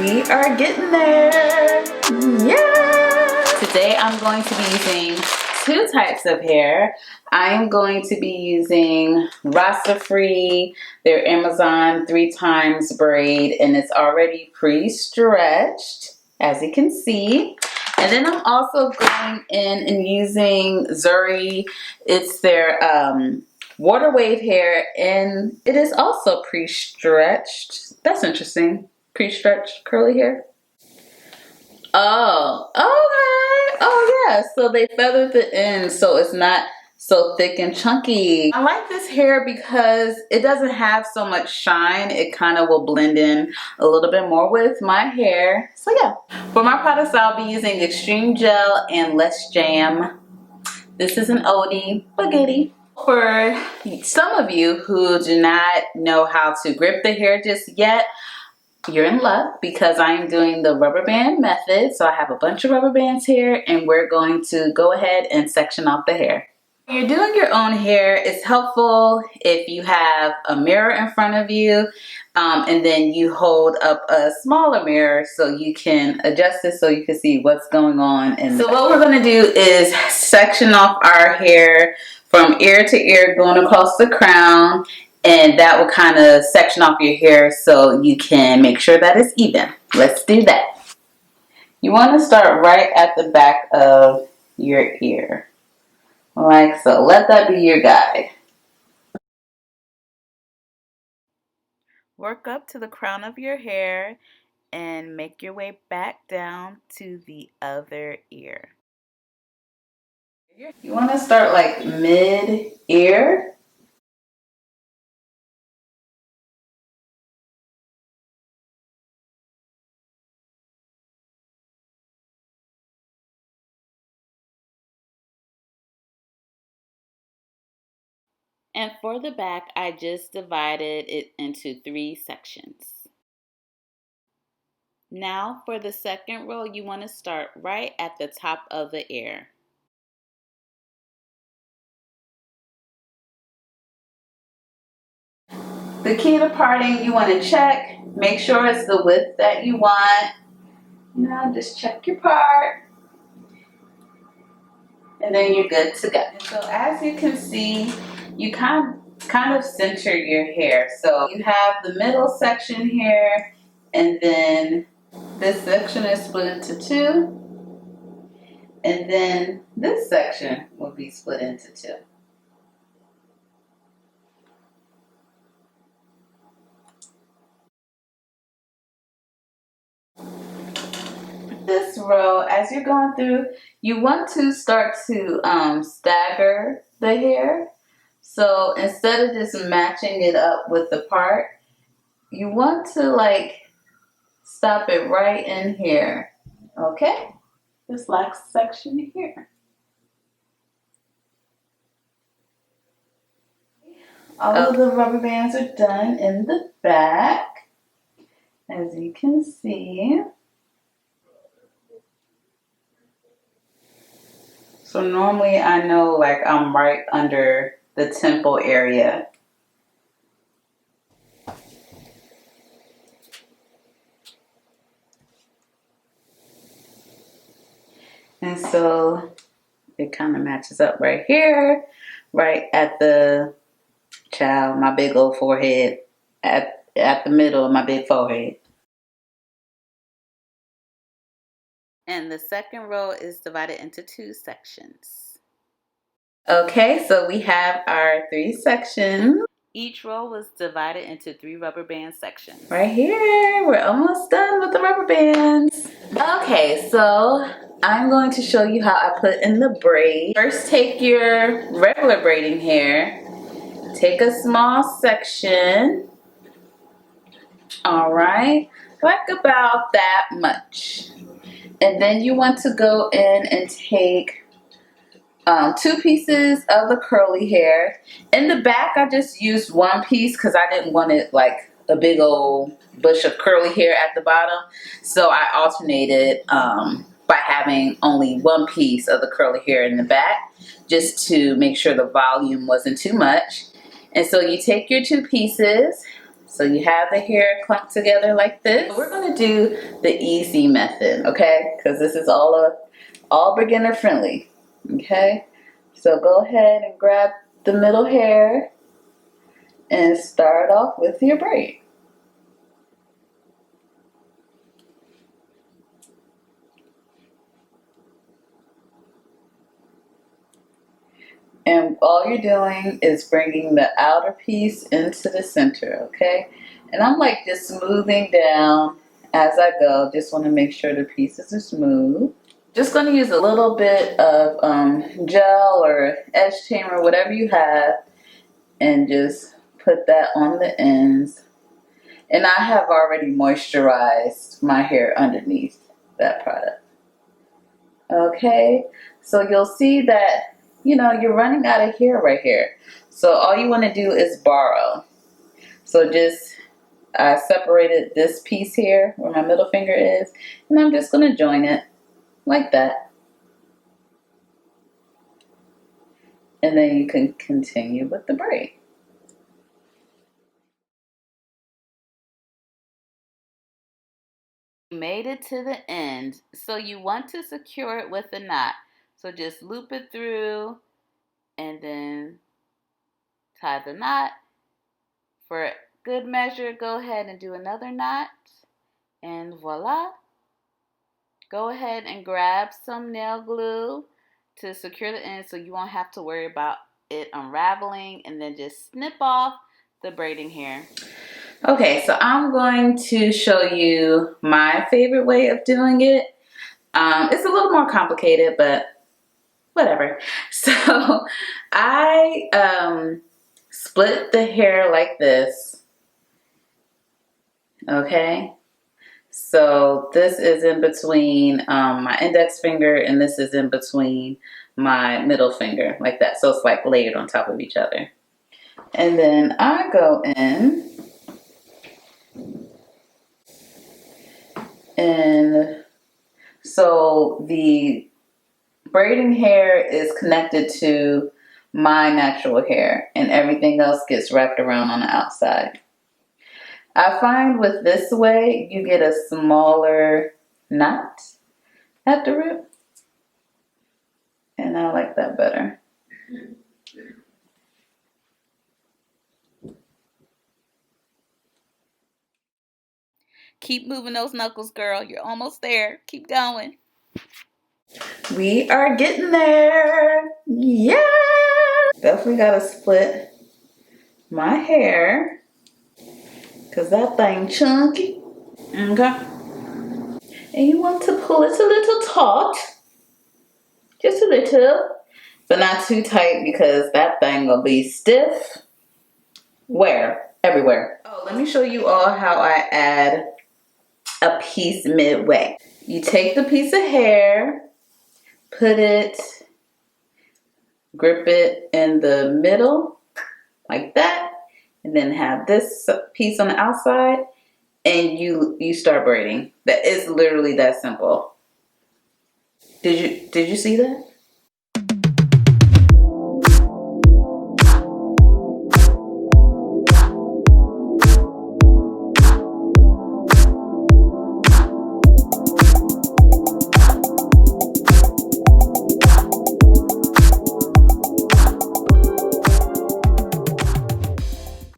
We are getting there. Yeah! Today I'm going to be using two types of hair. I am going to be using Rasta Free, their Amazon 3x braid, and it's already pre-stretched, as you can see. And then I'm also going in and using Zuri. It's their water wave hair, and it is also pre-stretched. That's interesting. Pre-stretched curly hair. Oh, okay. Oh yeah, so they feathered the end so it's not so thick and chunky. I like this hair because it doesn't have so much shine. It kind of will blend in a little bit more with my hair. So yeah, for my products I'll be using Extreme Gel and Less Jam. This is an oldie but goodie. For some of you who do not know how to grip the hair just yet, you're in luck because I am doing the rubber band method. So I have a bunch of rubber bands here and we're going to go ahead and section off the hair. When you're doing your own hair, it's helpful if you have a mirror in front of you and then you hold up a smaller mirror so you can adjust it so you can see what's going on. And so what we're going to do is section off our hair from ear to ear going across the crown. And that will kind of section off your hair so you can make sure that it's even. Let's do that. You want to start right at the back of your ear. Like so. Let that be your guide. Work up to the crown of your hair and make your way back down to the other ear. You want to start like mid-ear. And for the back, I just divided it into 3 sections. Now for the second row, you want to start right at the top of the ear. The key to parting, you want to check, make sure it's the width that you want. You know, just check your part. And then you're good to go. And so as you can see, you kind of center your hair. So you have the middle section here, and then this section is split into 2. And then this section will be split into 2. This row, as you're going through, you want to start to stagger the hair. So instead of just matching it up with the part, you want to like stop it right in here. Okay? This last section here. All of the rubber bands are done in the back, as you can see. So normally I know like I'm right under the temple area. And so it kind of matches up right here, right at the my big old forehead, at the middle of my big forehead. And the second row is divided into 2 sections. Okay, so we have our 3 sections. Each row was divided into 3 rubber band sections. Right here, we're almost done with the rubber bands. Okay, so I'm going to show you how I put in the braid. First, take your regular braiding hair, take a small section, all right, like about that much. And then you want to go in and take 2 pieces of the curly hair. In the back, I just used 1 piece because I didn't want it like a big old bush of curly hair at the bottom. So I alternated by having only 1 piece of the curly hair in the back, just to make sure the volume wasn't too much. And so you take your 2 pieces, So you have the hair clumped together like this. We're gonna do the easy method, okay? Because this is all beginner friendly, okay? So go ahead and grab the middle hair and start off with your braid. And all you're doing is bringing the outer piece into the center, okay? And I'm like just smoothing down as I go. Just want to make sure the pieces are smooth. Just going to use a little bit of gel or edge tamer, whatever you have, and just put that on the ends. And I have already moisturized my hair underneath that product. Okay, so you'll see that, you know, you're running out of hair right here. So all you want to do is borrow. So just, I separated this piece here where my middle finger is, and I'm just going to join it like that. And then you can continue with the braid. Made it to the end, so you want to secure it with a knot. So just loop it through and then tie the knot. For good measure, go ahead and do another knot, and voila. Go ahead and grab some nail glue to secure the end so you won't have to worry about it unraveling, and then just snip off the braiding hair. Okay, so I'm going to show you my favorite way of doing it. It's a little more complicated, but whatever. So I split the hair like this. Okay, so this is in between my index finger, and this is in between my middle finger, like that. So it's like layered on top of each other. And then I go in and so the braiding hair is connected to my natural hair, and everything else gets wrapped around on the outside. I find with this way, you get a smaller knot at the root, and I like that better. Keep moving those knuckles, girl. You're almost there. Keep going. We are getting there. Yeah. Definitely gotta split my hair because that thing chunky. Okay. And you want to pull it a little taut. Just a little. But not too tight because that thing will be stiff. Where? Everywhere. Oh, let me show you all how I add a piece midway. You take the piece of hair, put it, grip it in the middle like that, and then have this piece on the outside, and you start braiding. That is literally that simple. Did you see that?